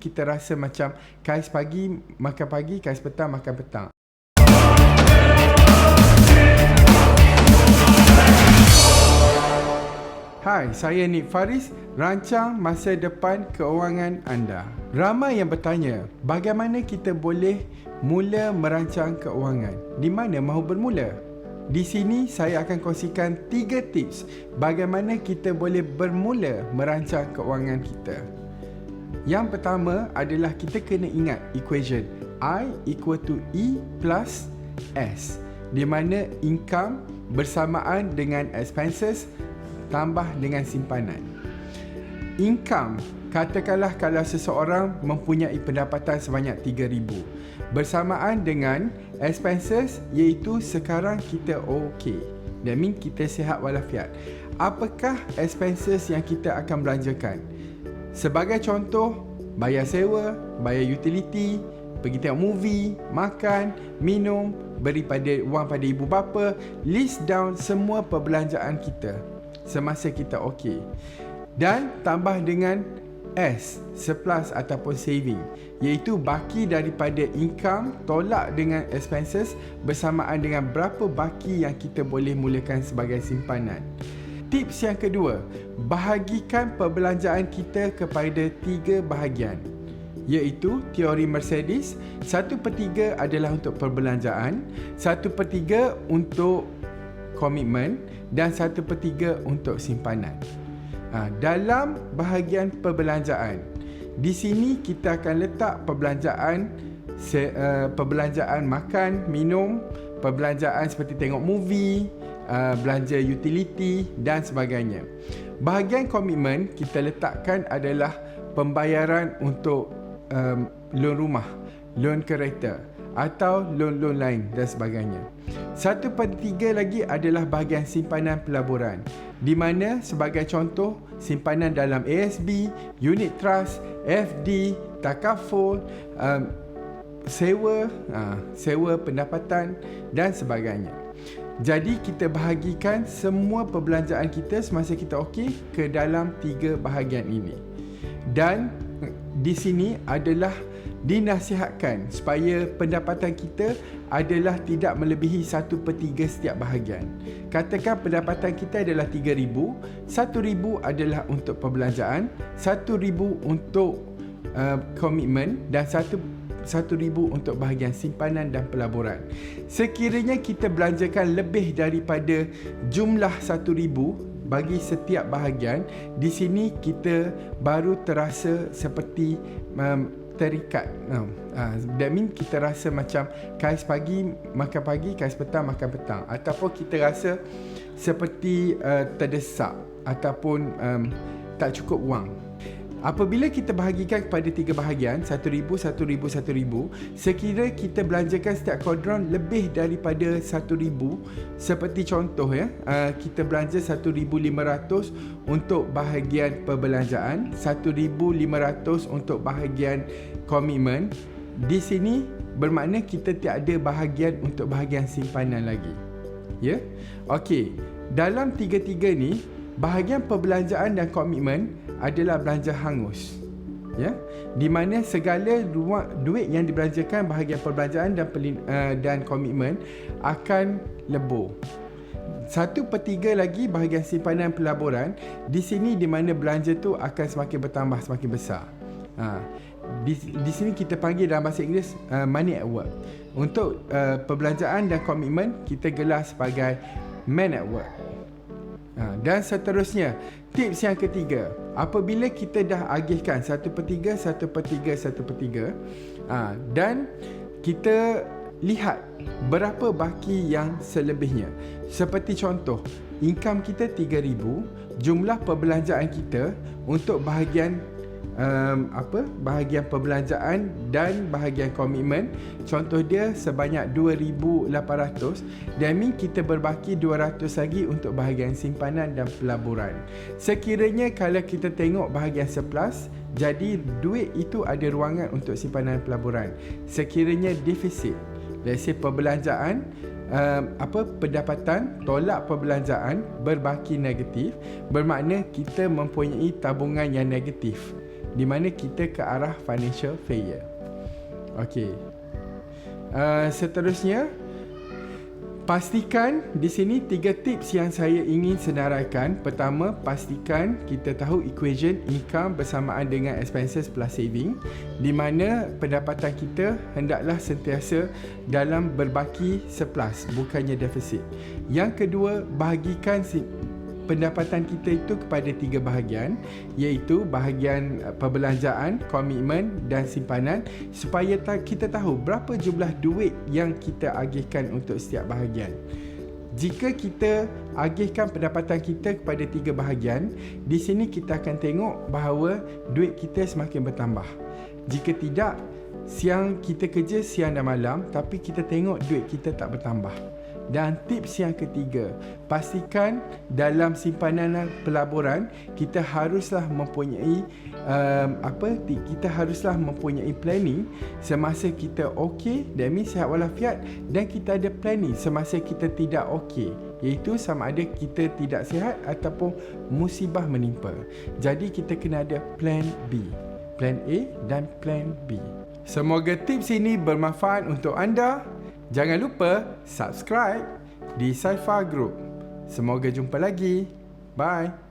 kita rasa macam kais pagi, makan pagi, kais petang, makan petang. Hai, saya Nick Faris, rancang masa depan keuangan anda. Ramai yang bertanya, bagaimana kita boleh mula merancang keuangan? Di mana mahu bermula? Di sini saya akan kongsikan 3 tips bagaimana kita boleh bermula merancang keuangan kita. Yang pertama adalah kita kena ingat equation I equal to E plus S, di mana income bersamaan dengan expenses tambah dengan simpanan. Income, katakanlah kalau seseorang mempunyai pendapatan sebanyak 3,000 bersamaan dengan expenses, iaitu sekarang kita okey. That means kita sihat walafiat. Apakah expenses yang kita akan belanjakan? Sebagai contoh, bayar sewa, bayar utility, pergi tengok movie, makan, minum, beri wang pada ibu bapa, list down semua perbelanjaan kita semasa kita okey. Dan tambah dengan S, surplus ataupun saving, iaitu baki daripada income tolak dengan expenses bersamaan dengan berapa baki yang kita boleh mulakan sebagai simpanan. Tips yang kedua, bahagikan perbelanjaan kita kepada 3 bahagian, iaitu teori Mercedes. 1/3 adalah untuk perbelanjaan, 1/3 untuk komitmen dan 1/3 untuk simpanan. Dalam bahagian perbelanjaan, di sini kita akan letak perbelanjaan makan, minum, perbelanjaan seperti tengok movie, belanja utility dan sebagainya. Bahagian komitmen kita letakkan adalah pembayaran untuk loan rumah, loan kereta atau loan lain dan sebagainya. 1/3 lagi adalah bahagian simpanan pelaburan, di mana sebagai contoh simpanan dalam ASB, unit trust, FD, takaful, sewa pendapatan dan sebagainya. Jadi kita bahagikan semua perbelanjaan kita semasa kita okey ke dalam 3 bahagian ini. Dan di sini adalah dinasihatkan supaya pendapatan kita adalah tidak melebihi 1/3 setiap bahagian. Katakan pendapatan kita adalah 3,000, 1,000 adalah untuk perbelanjaan, 1,000 untuk komitmen dan 1,000 untuk bahagian simpanan dan pelaburan. Sekiranya kita belanjakan lebih daripada jumlah 1,000 bagi setiap bahagian, di sini kita baru terasa seperti terikat. That means kita rasa macam kais pagi, makan pagi, kais petang, makan petang. Ataupun kita rasa seperti terdesak ataupun tak cukup wang. Apabila kita bahagikan kepada 3 bahagian, 1,000, 1,000, 1,000, sekiranya kita belanjakan setiap kuadran lebih daripada 1,000, seperti contoh kita belanja 1,500 untuk bahagian perbelanjaan, 1,500 untuk bahagian komitmen. Di sini bermakna kita tiada bahagian untuk bahagian simpanan lagi. Ya? Okey. Dalam 3-3 ni, bahagian perbelanjaan dan komitmen adalah belanja hangus, ya, di mana segala duit yang dibelanjakan bahagian perbelanjaan dan komitmen akan lebur. 1/3 lagi bahagian simpanan pelaburan, di sini di mana belanja tu akan semakin bertambah, semakin besar. Di sini kita panggil dalam bahasa Inggeris money at work. Untuk perbelanjaan dan komitmen kita gelar sebagai man at work. Dan seterusnya, tips yang ketiga, apabila kita dah agihkan 1/3, 1/3, 1/3, dan kita lihat berapa baki yang selebihnya. Seperti contoh, income kita 3,000, jumlah perbelanjaan kita untuk bahagian bahagian perbelanjaan dan bahagian komitmen, contoh dia sebanyak 2,800, dan kita berbaki 200 lagi untuk bahagian simpanan dan pelaburan. Sekiranya kalau kita tengok bahagian surplus, jadi duit itu ada ruangan untuk simpanan pelaburan. Sekiranya defisit, let's say perbelanjaan, pendapatan tolak perbelanjaan berbaki negatif, bermakna kita mempunyai tabungan yang negatif. di mana kita ke arah financial failure. Okey. Seterusnya, pastikan di sini 3 tips yang saya ingin senaraikan. Pertama, pastikan kita tahu equation income bersamaan dengan expenses plus saving, di mana pendapatan kita hendaklah sentiasa dalam berbaki surplus, bukannya defisit. Yang kedua, bahagikan pendapatan kita itu kepada 3 bahagian, iaitu bahagian perbelanjaan, komitmen dan simpanan, supaya kita tahu berapa jumlah duit yang kita agihkan untuk setiap bahagian. Jika kita agihkan pendapatan kita kepada 3 bahagian, di sini kita akan tengok bahawa duit kita semakin bertambah. Jika tidak, siang kita kerja siang dan malam, tapi kita tengok duit kita tak bertambah. Dan tips yang ketiga, pastikan dalam simpanan pelaburan kita haruslah mempunyai kita haruslah mempunyai planning semasa kita okey, that means sihat walafiat, dan kita ada planning semasa kita tidak okey, iaitu sama ada kita tidak sihat ataupun musibah menimpa. Jadi kita kena ada plan B, plan A dan plan B. Semoga tips ini bermanfaat untuk anda. Jangan lupa subscribe di Saifah Group. Semoga jumpa lagi. Bye.